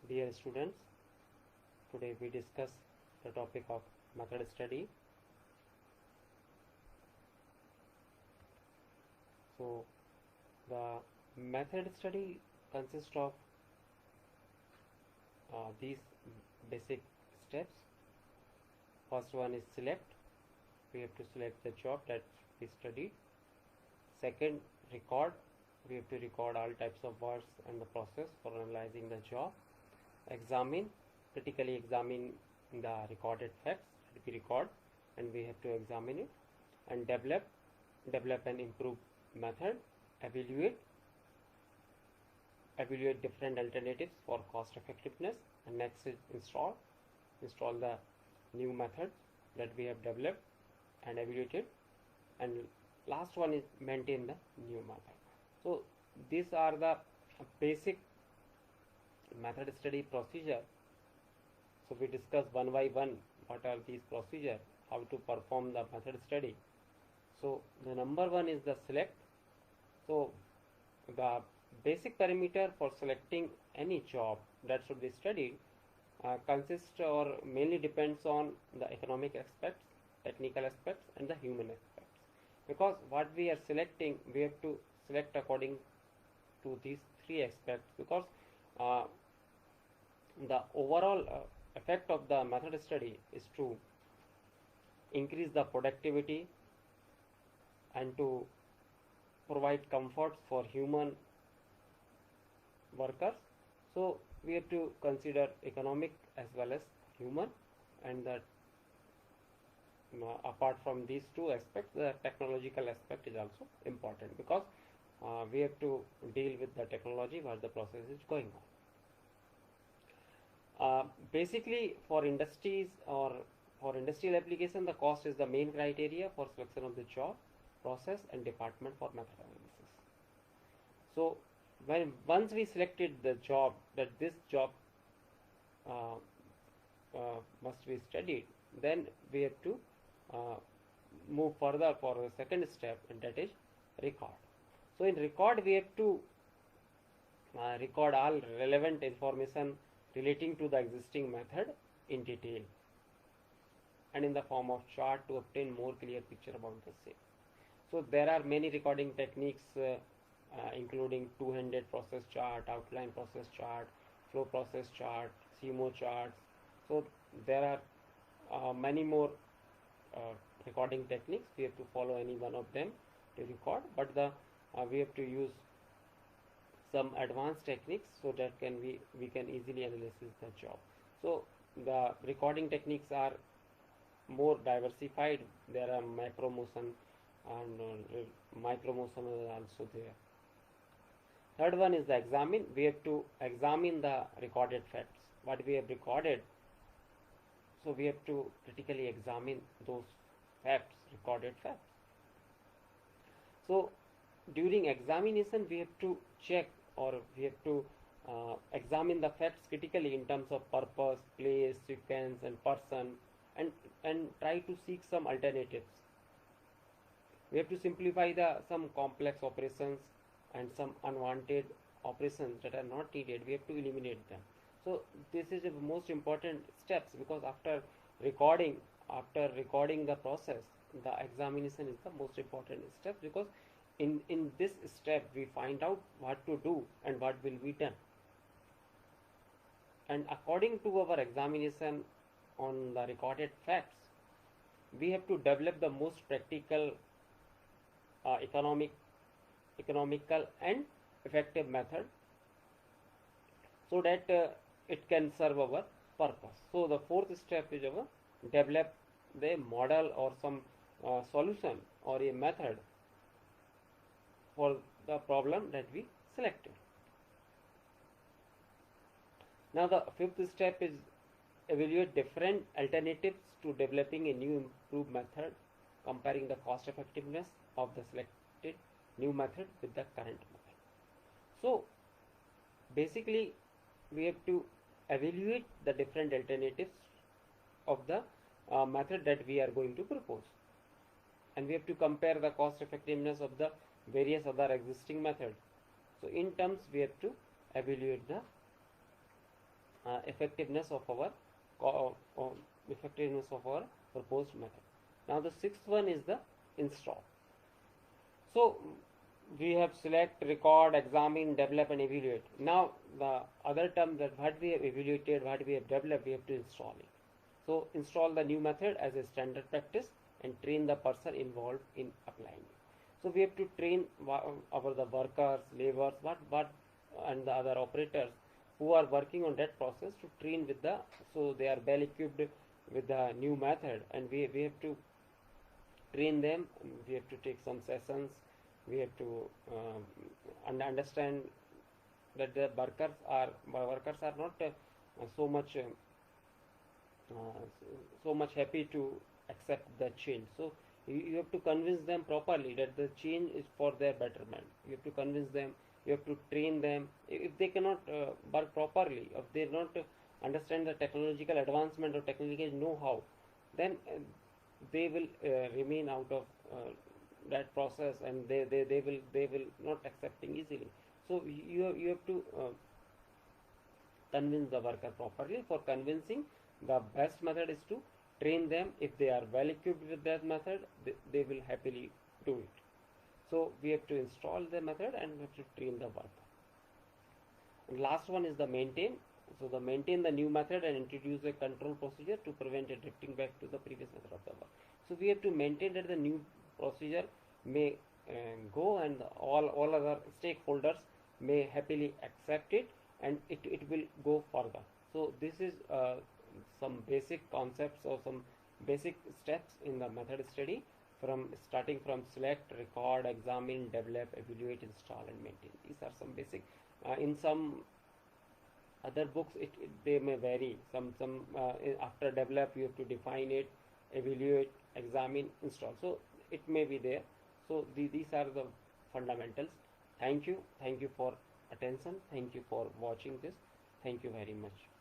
Dear students, today we discuss the topic of method study. So, the method study consists of these basic steps. First one is select. We have to select the job that we studied. Second, record. We have to record all types of words and the process for analyzing the job. Examine, critically examine the recorded facts that we record, and we have to examine it. And develop and improve method. Evaluate different alternatives for cost effectiveness. And next is install the new method that we have developed and evaluated. And last one is maintain the new method. So these are the basic method study procedure. So we discuss one by one what are these procedure, how to perform the method study. So the number one is the select. So the basic parameter for selecting any job that should be studied consists or mainly depends on the economic aspects, technical aspects, and the human aspects. Because what we are selecting, we have to select according to these three aspects, because the overall effect of the method study is to increase the productivity and to provide comforts for human workers. So we have to consider economic as well as human, and that apart from these two aspects, the technological aspect is also important, because we have to deal with the technology while the process is going on. Basically, for industries or for industrial application, the cost is the main criteria for selection of the job, process, and department for method analysis. So once we selected the job, that this job must be studied, then we have to move further for the second step, and that is record. So in record, we have to record all relevant information relating to the existing method in detail and in the form of chart to obtain more clear picture about the same. So there are many recording techniques including two-handed process chart, outline process chart, flow process chart, CMO charts. So there are many more recording techniques. We have to follow any one of them to record, but we have to use some advanced techniques so that we can easily analyze the job. So the recording techniques are more diversified. There are macro motion and micro motion is also there. Third one is the examine. We have to examine the recorded facts, what we have recorded. So we have to critically examine those facts, recorded facts. So during examination, we have to check, or we have to examine the facts critically in terms of purpose, place, sequence, and person, and try to seek some alternatives. We have to simplify some complex operations and some unwanted operations that are not needed. We have to eliminate them. So this is the most important steps, because after recording the process, the examination is the most important step, because in this step we find out what to do and what will be done. And according to our examination on the recorded facts, we have to develop the most practical, economical and effective method, so that it can serve our purpose. So the fourth step is our develop the model or some solution or a method for the problem that we selected. Now the fifth step is evaluate different alternatives to developing a new improved method, comparing the cost effectiveness of the selected new method with the current method. So basically we have to evaluate the different alternatives of the method that we are going to propose, and we have to compare the cost effectiveness of the various other existing methods. So in terms, we have to evaluate the effectiveness of our effectiveness of our proposed method. Now the sixth one is the install. So we have select, record, examine, develop and evaluate. Now the other term that what we have evaluated, what we have developed, we have to install it. So install the new method as a standard practice and train the person involved in applying it. So we have to train the workers, laborers, what and the other operators who are working on that process to train with the, so they are well equipped with the new method, and we have to train them. We have to take some sessions. We have to understand that the workers are not so much so much happy to accept the change. So you have to convince them properly that the change is for their betterment. You have to convince them, you have to train them. If they cannot work properly, if they not understand the technological advancement or technological know-how, then they will remain out of that process, and they will not accepting easily. So you have to convince the worker properly. For convincing, the best method is to train them. If they are well equipped with that method, they will happily do it. So we have to install the method and we have to train the worker. And last one is the maintain. So the maintain the new method and introduce a control procedure to prevent it drifting back to the previous method of the work. So we have to maintain that the new procedure may go, and all other stakeholders may happily accept it, and it will go further. So this is some basic concepts or some basic steps in the method study, from starting from select, record, examine, develop, evaluate, install and maintain. These are some basic. In some other books they may vary. Some after develop you have to define it, evaluate, examine, install. So it may be there. So these are the fundamentals. Thank you for attention. Thank you for watching this. Thank you very much.